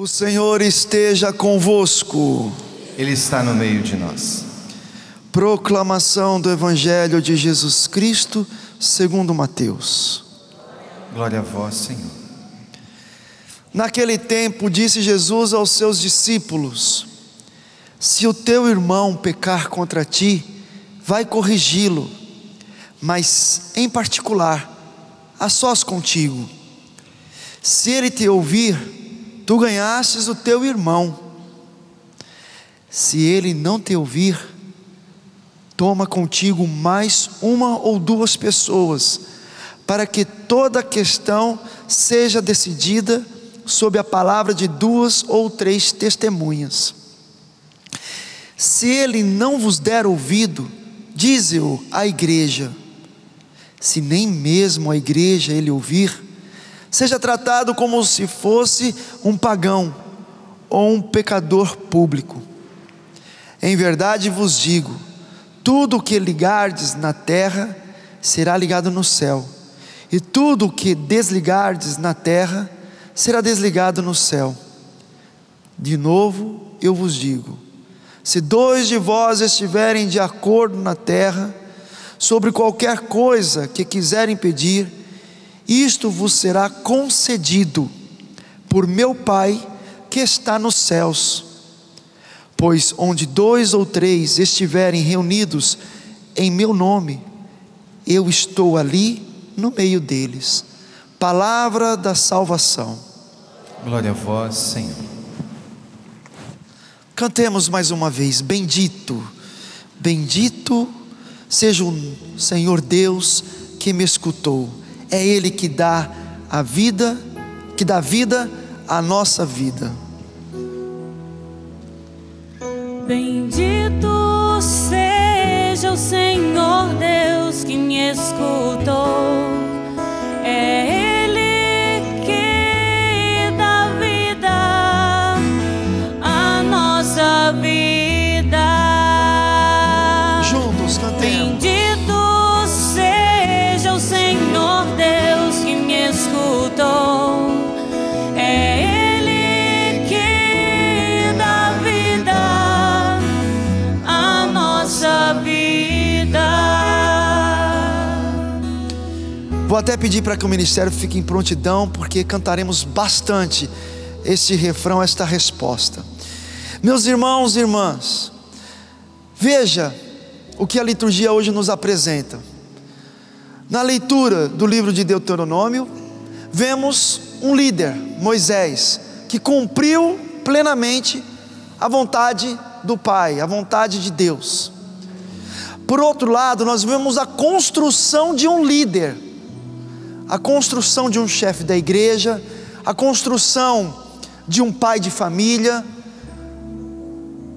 O Senhor esteja convosco. Ele está no meio de nós. Proclamação do Evangelho de Jesus Cristo segundo Mateus. Glória a vós, Senhor. Naquele tempo disse Jesus aos seus discípulos: se o teu irmão pecar contra ti, vai corrigi-lo, mas em particular, a sós contigo. Se ele te ouvir, tu ganhastes o teu irmão. Se ele não te ouvir, toma contigo mais uma ou duas pessoas, para que toda a questão seja decidida sob a palavra de 2 ou 3 testemunhas. Se ele não vos der ouvido, dize-o à igreja. Se nem mesmo a igreja ele ouvir, seja tratado como se fosse um pagão ou um pecador público. Em verdade vos digo, tudo o que ligardes na terra será ligado no céu, e tudo o que desligardes na terra será desligado no céu. De novo eu vos digo, se 2 de vós estiverem de acordo na terra sobre qualquer coisa que quiserem pedir, isto vos será concedido por meu Pai que está nos céus. Pois onde 2 ou 3 estiverem reunidos em meu nome, eu estou ali no meio deles. Palavra da salvação. Glória a vós, Senhor. Cantemos mais uma vez: bendito, bendito seja o Senhor Deus que me escutou. É Ele que dá a vida, que dá vida à nossa vida. Bendito seja o Senhor Deus que me escutou. É Ele que dá vida à nossa vida. Juntos cantemos. Bendito seja o Senhor Deus que me escutou. É Ele que dá vida à nossa vida. Vou até pedir para que o ministério fique em prontidão, porque cantaremos bastante este refrão, esta resposta. Meus irmãos e irmãs, veja o que a liturgia hoje nos apresenta. Na leitura do livro de Deuteronômio, vemos um líder, Moisés, que cumpriu plenamente a vontade do Pai, a vontade de Deus. Por outro lado, nós vemos a construção de um líder, a construção de um chefe da igreja, a construção de um pai de família,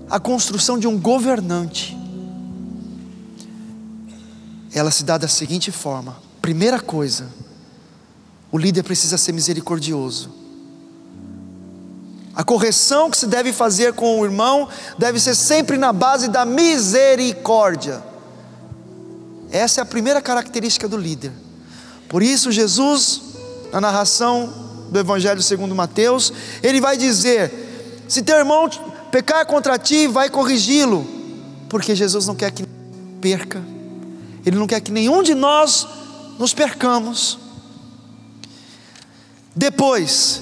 a construção de um governante. Ela se dá da seguinte forma: primeira coisa, o líder precisa ser misericordioso. A correção que se deve fazer com o irmão deve ser sempre na base da misericórdia. Essa é a primeira característica do líder. Por isso Jesus, na narração do Evangelho segundo Mateus, ele vai dizer: se teu irmão pecar contra ti, vai corrigi-lo, porque Jesus não quer que perca. Ele não quer que nenhum de nós nos percamos. Depois,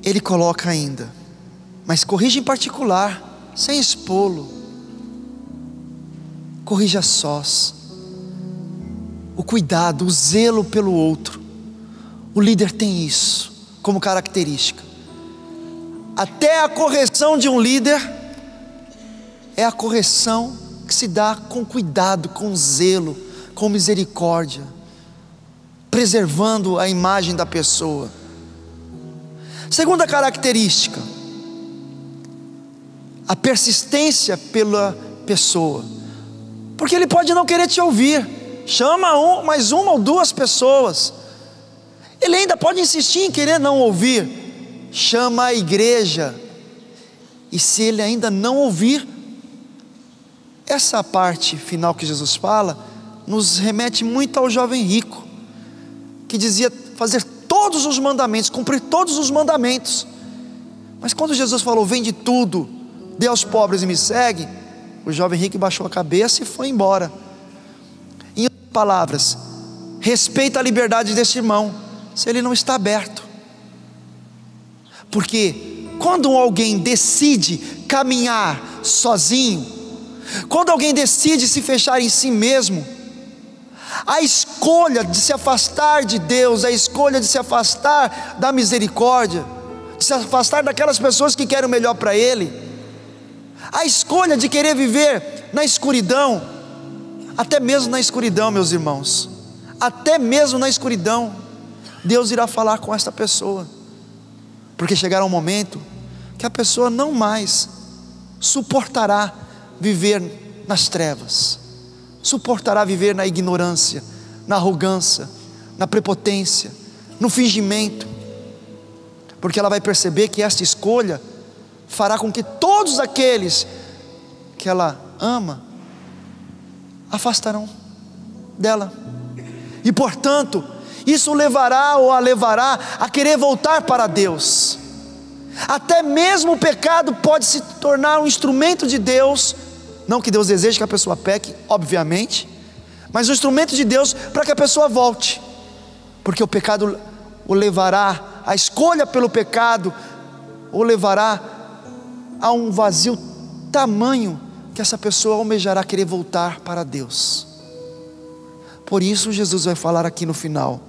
ele coloca ainda: mas corrija em particular, sem expô-lo. Corrija a sós. O cuidado, o zelo pelo outro. O líder tem isso como característica. Até a correção de um líder é a correção que se dá com cuidado, com zelo, com misericórdia, preservando a imagem da pessoa. Segunda característica, a persistência pela pessoa, porque ele pode não querer te ouvir. Chama mais uma ou duas pessoas. Ele ainda pode insistir em querer não ouvir. Chama a igreja. E se ele ainda não ouvir, essa parte final que Jesus fala nos remete muito ao jovem rico, que dizia fazer todo todos os mandamentos, cumprir todos os mandamentos. Mas quando Jesus falou, vende tudo, dê aos pobres e me segue, o jovem rico baixou a cabeça e foi embora. Em outras palavras, respeita a liberdade desse irmão, se ele não está aberto. Porque quando alguém decide caminhar sozinho, quando alguém decide se fechar em si mesmo, a escolha de se afastar de Deus, a escolha de se afastar da misericórdia, de se afastar daquelas pessoas que querem o melhor para ele, a escolha de querer viver na escuridão, até mesmo na escuridão, meus irmãos, até mesmo na escuridão, Deus irá falar com esta pessoa, porque chegará um momento que a pessoa não mais suportará viver nas trevas, suportará viver na ignorância, na arrogância, na prepotência, no fingimento, porque ela vai perceber que esta escolha fará com que todos aqueles que ela ama afastarão dela, e portanto isso levará ou a levará a querer voltar para Deus. Até mesmo o pecado pode se tornar um instrumento de Deus, não que Deus deseje que a pessoa peque, obviamente, mas um instrumento de Deus para que a pessoa volte, porque o pecado o levará, a escolha pelo pecado o levará a um vazio tamanho que essa pessoa almejará querer voltar para Deus. Por isso Jesus vai falar aqui no final: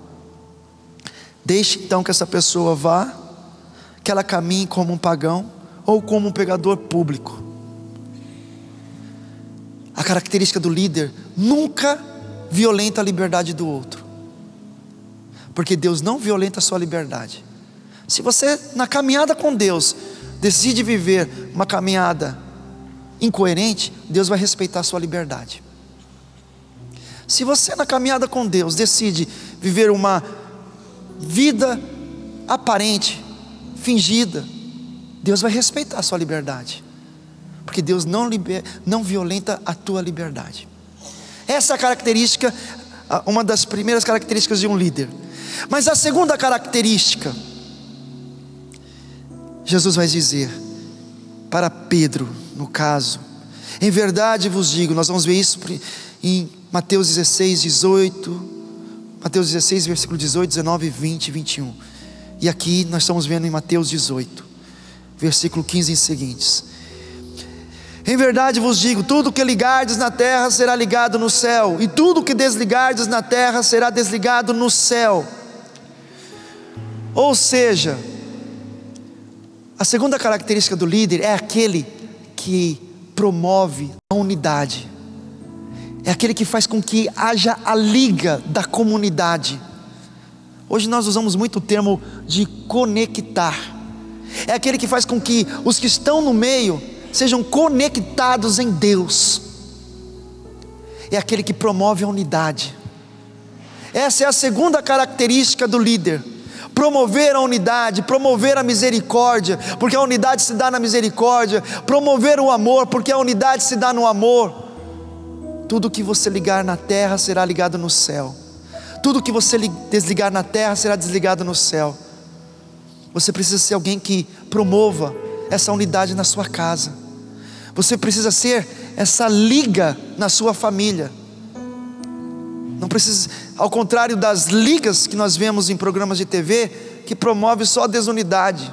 deixe então que essa pessoa vá, que ela caminhe como um pagão ou como um pecador público. A característica do líder nunca violenta a liberdade do outro, porque Deus não violenta a sua liberdade. Se você na caminhada com Deus decide viver uma caminhada incoerente, Deus vai respeitar a sua liberdade. Se você na caminhada com Deus decide viver uma vida aparente, fingida, Deus vai respeitar a sua liberdade, porque Deus não violenta a tua liberdade. Essa é a característica, uma das primeiras características de um líder. Mas a segunda característica, Jesus vai dizer para Pedro, no caso: em verdade vos digo, nós vamos ver isso em Mateus 16, 18, Mateus 16, versículo 18, 19, 20 e 21. E aqui nós estamos vendo em Mateus 18, versículo 15 e seguintes: em verdade vos digo, tudo que ligardes na terra será ligado no céu, e tudo que desligardes na terra será desligado no céu. Ou seja, a segunda característica do líder é aquele que promove a unidade, é aquele que faz com que haja a liga da comunidade. Hoje nós usamos muito o termo de conectar. É aquele que faz com que os que estão no meio sejam conectados em Deus. É aquele que promove a unidade. Essa é a segunda característica do líder: promover a unidade, promover a misericórdia, porque a unidade se dá na misericórdia. Promover o amor, porque a unidade se dá no amor. Tudo que você ligar na terra será ligado no céu. Tudo que você desligar na terra será desligado no céu. Você precisa ser alguém que promova essa unidade na sua casa. Você precisa ser essa liga na sua família. Não precisa, ao contrário das ligas que nós vemos em programas de TV, que promove só a desunidade.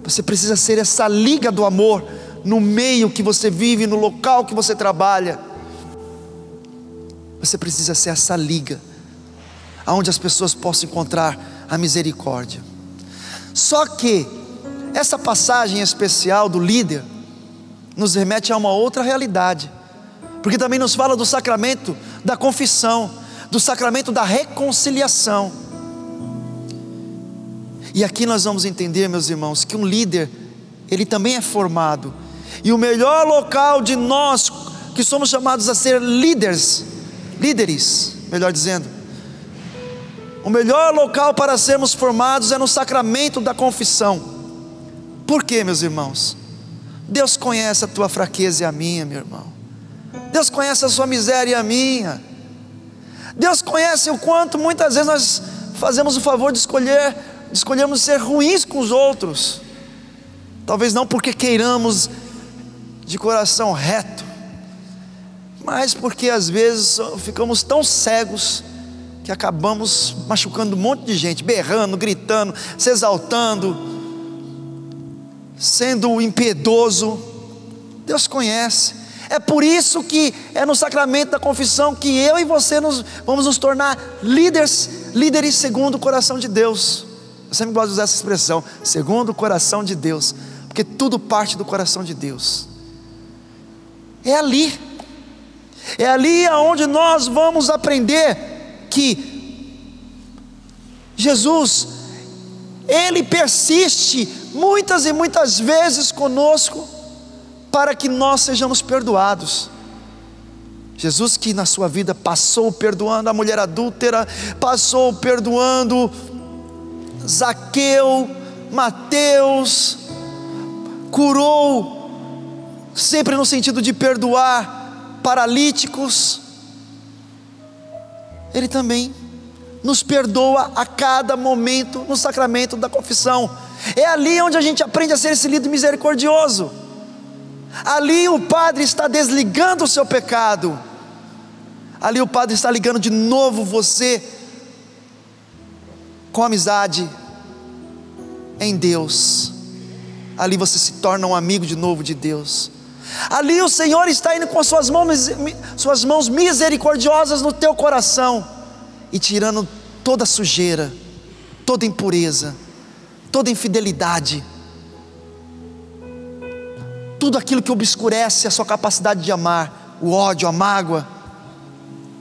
Você precisa ser essa liga do amor no meio que você vive, no local que você trabalha. Você precisa ser essa liga, aonde as pessoas possam encontrar a misericórdia. Só que essa passagem especial do líder nos remete a uma outra realidade, porque também nos fala do sacramento da confissão, do sacramento da reconciliação. E aqui nós vamos entender, meus irmãos, que um líder, ele também é formado, e o melhor local de nós que somos chamados a ser líderes, melhor dizendo, o melhor local para sermos formados é no sacramento da confissão. Por quê, meus irmãos? Deus conhece a tua fraqueza e a minha, meu irmão. Deus conhece a sua miséria e a minha. Deus conhece o quanto muitas vezes nós fazemos o favor de escolhermos ser ruins com os outros. Talvez não porque queiramos de coração reto, mas porque às vezes ficamos tão cegos que acabamos machucando um monte de gente, berrando, gritando, se exaltando, sendo impiedoso. Deus conhece. É por isso que é no sacramento da confissão que eu e você vamos nos tornar líderes segundo o coração de Deus. Eu sempre gosto de usar essa expressão, segundo o coração de Deus, porque tudo parte do coração de Deus. É ali aonde nós vamos aprender que Jesus, Ele persiste muitas e muitas vezes conosco, para que nós sejamos perdoados. Jesus, que na sua vida passou perdoando a mulher adúltera, passou perdoando Zaqueu, Mateus, curou, sempre no sentido de perdoar paralíticos. Ele também nos perdoa a cada momento no sacramento da confissão. É ali onde a gente aprende a ser esse líder misericordioso. Ali o Padre está desligando o seu pecado. Ali o Padre está ligando de novo você com amizade em Deus. Ali você se torna um amigo de novo de Deus. Ali o Senhor está indo com suas mãos misericordiosas no teu coração e tirando toda sujeira, toda impureza, toda infidelidade, tudo aquilo que obscurece a sua capacidade de amar, o ódio, a mágoa,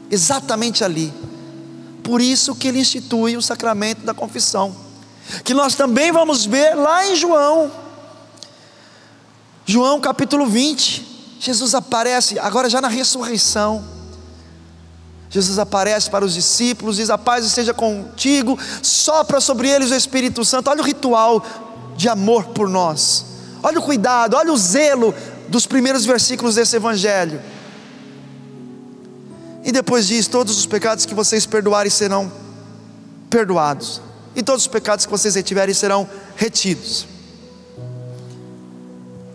exatamente ali. Por isso que Ele institui o sacramento da confissão, que nós também vamos ver lá em João capítulo 20, Jesus aparece, agora já na ressurreição, Jesus aparece para os discípulos, diz: a paz esteja contigo, sopra sobre eles o Espírito Santo. Olha o ritual de amor por nós, olha o cuidado, olha o zelo dos primeiros versículos desse evangelho. E depois diz: todos os pecados que vocês perdoarem serão perdoados, e todos os pecados que vocês retiverem serão retidos.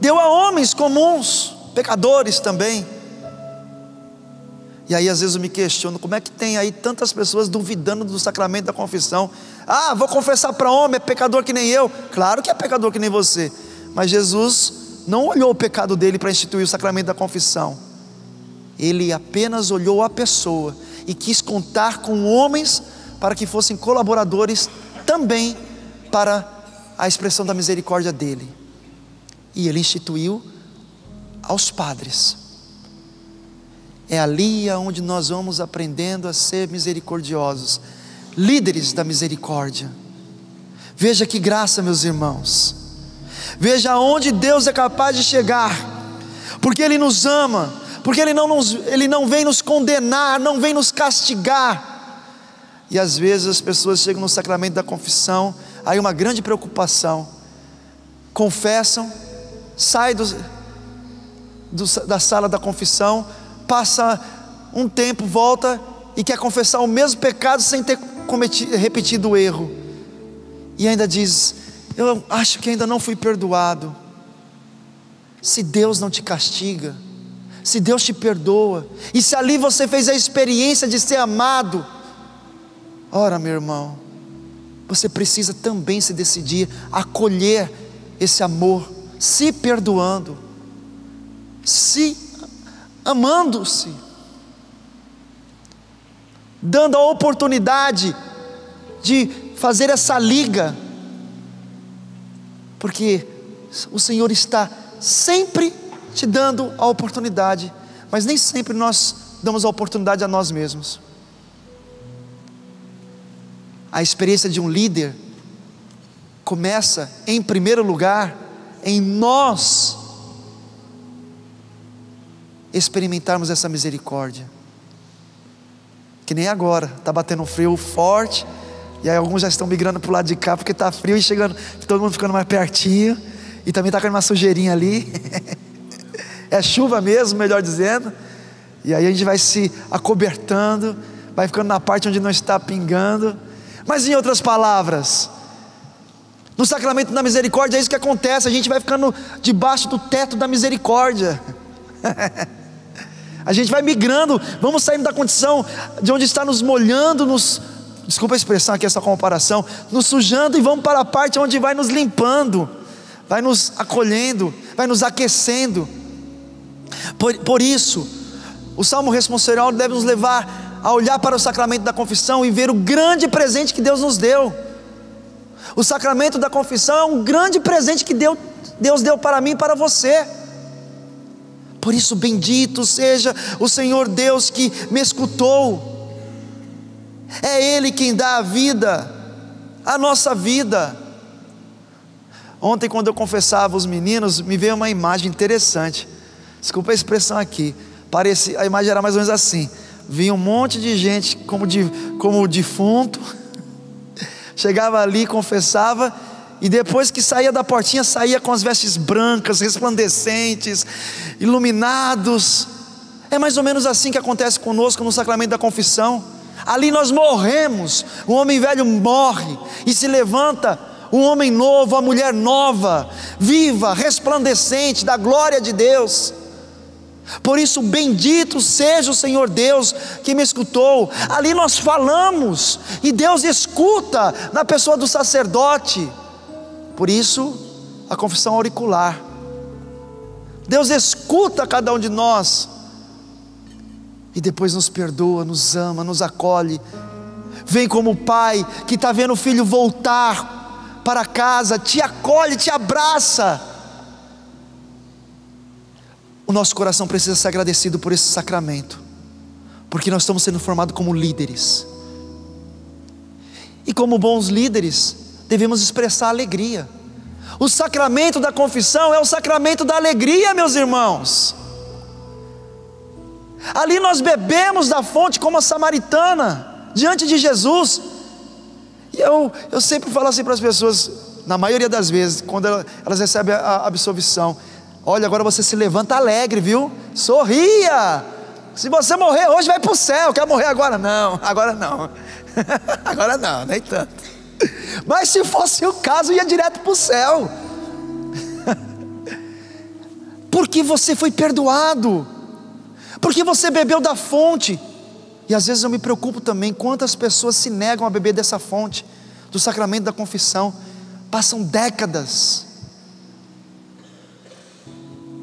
Deu a homens comuns, pecadores também. E aí às vezes eu me questiono, como é que tem aí tantas pessoas duvidando do sacramento da confissão? Ah, vou confessar para homem, é pecador que nem eu. Claro que é pecador que nem você, mas Jesus não olhou o pecado dele para instituir o sacramento da confissão. Ele apenas olhou a pessoa e quis contar com homens para que fossem colaboradores também para a expressão da misericórdia dele. E Ele instituiu aos padres. É ali onde nós vamos aprendendo a ser misericordiosos, líderes da misericórdia. Veja que graça, meus irmãos. Veja aonde Deus é capaz de chegar, porque Ele nos ama, porque Ele não vem nos condenar, não vem nos castigar. E às vezes as pessoas chegam no sacramento da confissão, aí uma grande preocupação, confessam, sai da sala da confissão, passa um tempo, volta e quer confessar o mesmo pecado sem ter repetido o erro, e ainda diz: eu acho que ainda não fui perdoado. Se Deus não te castiga, se Deus te perdoa, e se ali você fez a experiência de ser amado, ora, meu irmão, você precisa também se decidir a acolher esse amor, se perdoando, se amando-se, dando a oportunidade de fazer essa liga, porque o Senhor está sempre te dando a oportunidade, mas nem sempre nós damos a oportunidade a nós mesmos. A experiência de um líder começa, em primeiro lugar, em nós experimentarmos essa misericórdia. Que nem agora, está batendo um frio forte, e aí alguns já estão migrando para o lado de cá, porque está frio e chegando, todo mundo ficando mais pertinho, e também está caindo uma sujeirinha ali, é chuva mesmo, melhor dizendo, e aí a gente vai se acobertando, vai ficando na parte onde não está pingando, Mas em outras palavras, no sacramento da misericórdia é isso que acontece, a gente vai ficando debaixo do teto da misericórdia. A gente vai migrando, vamos saindo da condição de onde está nos molhando, desculpa a expressão aqui, essa comparação, nos sujando, e vamos para a parte onde vai nos limpando, vai nos acolhendo, vai nos aquecendo. Por isso, o Salmo responsorial deve nos levar a olhar para o sacramento da confissão e ver o grande presente que Deus nos deu. O sacramento da confissão é um grande presente que Deus deu para mim e para você. Por isso, bendito seja o Senhor Deus que me escutou. É Ele quem dá a vida, a nossa vida. Ontem, quando eu confessava os meninos, me veio uma imagem interessante. Desculpa a expressão aqui. A imagem era mais ou menos assim: vinha um monte de gente como defunto, chegava ali, confessava, e depois que saía da portinha, saía com as vestes brancas, resplandecentes, iluminados. É mais ou menos assim que acontece conosco no sacramento da confissão. Ali nós morremos, o homem velho morre e se levanta um homem novo, a mulher nova, viva, resplandecente da glória de Deus. Por isso, bendito seja o Senhor Deus que me escutou. Ali nós falamos e Deus escuta na pessoa do sacerdote. Por isso, a confissão auricular. Deus escuta cada um de nós e depois nos perdoa, nos ama, nos acolhe. Vem como o pai que está vendo o filho voltar para casa, te acolhe, te abraça. O nosso coração precisa ser agradecido por esse sacramento, porque nós estamos sendo formados como líderes, e como bons líderes devemos expressar alegria. O sacramento da confissão é o sacramento da alegria, meus irmãos. Ali nós bebemos da fonte como a samaritana, diante de Jesus. E eu sempre falo assim para as pessoas, na maioria das vezes, quando elas recebem a absolvição: olha, agora você se levanta alegre, viu? Sorria. Se você morrer hoje, vai para o céu. Quer morrer agora? Não, agora não. Agora não, nem tanto. Mas se fosse o caso, ia direto para o céu. Porque você foi perdoado, porque você bebeu da fonte. E às vezes eu me preocupo também, quantas pessoas se negam a beber dessa fonte, do sacramento da confissão. Passam décadas.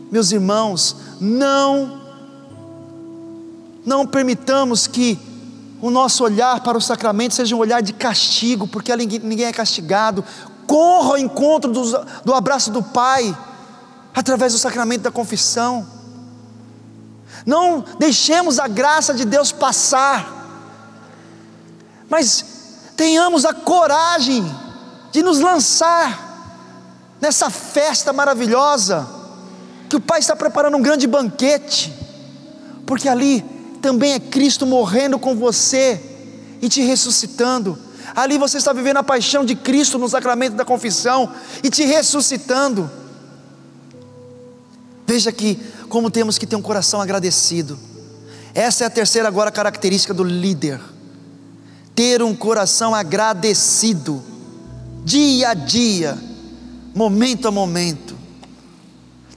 Meus irmãos, não permitamos que o nosso olhar para o sacramento seja um olhar de castigo, porque ninguém é castigado. Corra ao encontro do abraço do Pai, através do sacramento da confissão. Não deixemos a graça de Deus passar, mas tenhamos a coragem de nos lançar nessa festa maravilhosa, que o Pai está preparando um grande banquete, porque ali também é Cristo morrendo com você e te ressuscitando. Ali você está vivendo a paixão de Cristo no sacramento da confissão e te ressuscitando. Veja que como temos que ter um coração agradecido. Essa é a terceira agora característica do líder: ter um coração agradecido, dia a dia, momento a momento.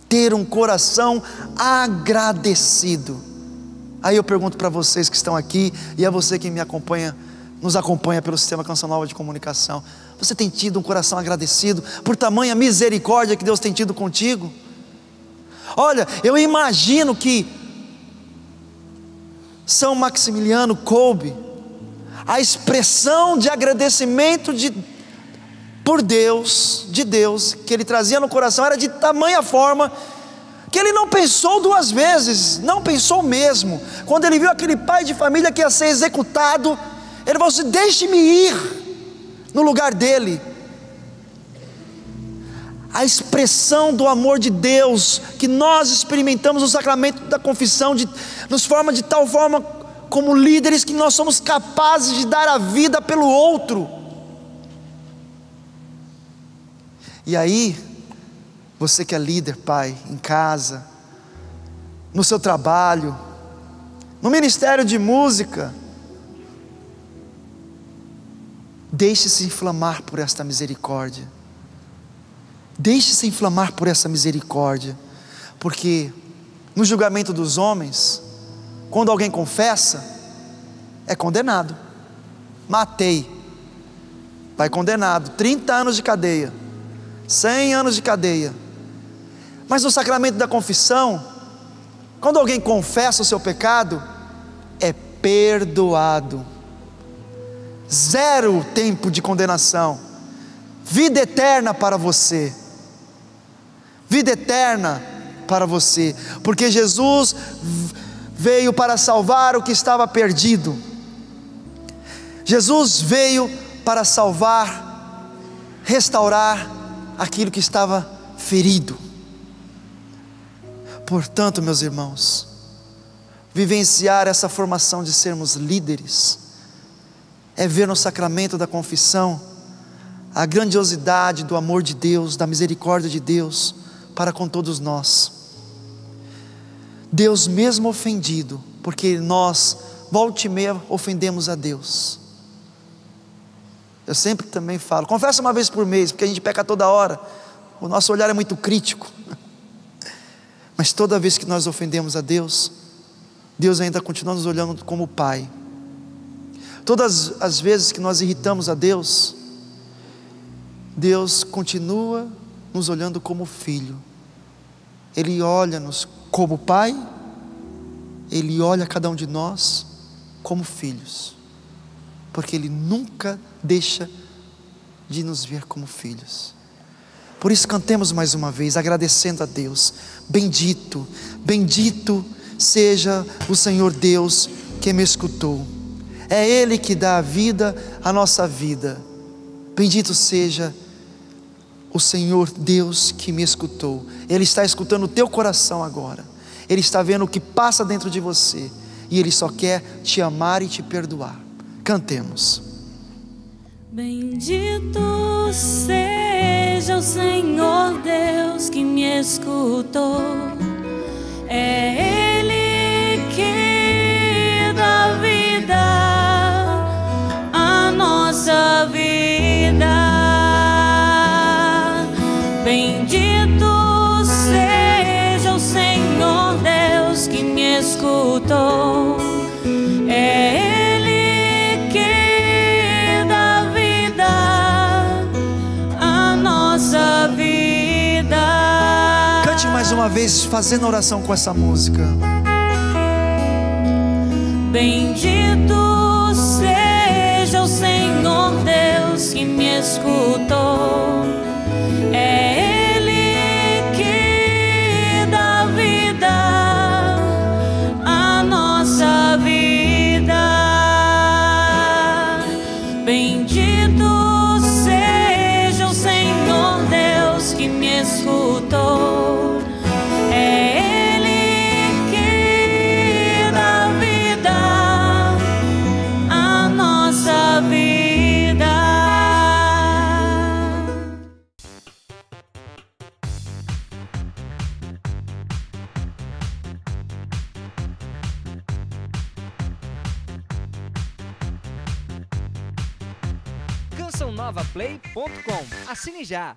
Ter um coração agradecido. Aí eu pergunto para vocês que estão aqui, e a você que nos acompanha pelo Sistema Canção Nova de Comunicação: você tem tido um coração agradecido por tamanha misericórdia que Deus tem tido contigo? Olha, eu imagino que São Maximiliano Kolbe, a expressão de agradecimento por Deus, de Deus, que ele trazia no coração, era de tamanha forma que ele não pensou duas vezes, não pensou mesmo. Quando ele viu aquele pai de família que ia ser executado, ele falou assim: deixe-me ir no lugar dele. A expressão do amor de Deus que nós experimentamos no sacramento da confissão, nos forma de tal forma como líderes, que nós somos capazes de dar a vida pelo outro. E aí, você que é líder, pai, em casa, no seu trabalho, no ministério de música, Deixe-se inflamar por esta misericórdia. Deixe-se inflamar por essa misericórdia. Porque no julgamento dos homens, quando alguém confessa, é condenado. Matei, vai condenado, 30 anos de cadeia, 100 anos de cadeia. Mas no sacramento da confissão, quando alguém confessa o seu pecado, é perdoado. 0 tempo de condenação, vida eterna para você, vida eterna para você, porque Jesus veio para salvar o que estava perdido. Jesus veio para salvar, restaurar aquilo que estava ferido. Portanto, meus irmãos, vivenciar essa formação de sermos líderes é ver no sacramento da confissão a grandiosidade do amor de Deus, da misericórdia de Deus para com todos nós. Deus mesmo ofendido, porque nós volta e meia ofendemos a Deus. Eu sempre também falo, confessa uma vez por mês, porque a gente peca toda hora, o nosso olhar é muito crítico. Mas toda vez que nós ofendemos a Deus, Deus ainda continua nos olhando como Pai. Todas as vezes que nós irritamos a Deus, Deus continua nos olhando como Filho. Ele olha-nos como Pai, Ele olha cada um de nós como filhos, porque Ele nunca deixa de nos ver como filhos. Por isso cantemos mais uma vez, agradecendo a Deus. Bendito, bendito seja o Senhor Deus que me escutou. É Ele que dá a vida à nossa vida. Bendito seja o Senhor Deus que me escutou. Ele está escutando o teu coração agora. Ele está vendo o que passa dentro de você, e Ele só quer te amar e te perdoar. Cantemos. Bendito seja o Senhor Deus que me escutou. É Ele que dá vida à nossa vida. Bendito seja o Senhor Deus que me escutou. É Ele que dá vida à nossa vida. Cante mais uma vez, fazendo oração com essa música. Bendito seja o Senhor Deus que me escutou. É Ele que dá vida à nossa vida. Bendito seja o Senhor Deus que me escutou. É Ele que dá vida à nossa vida. CançãoNovaPlay.com. Assine já!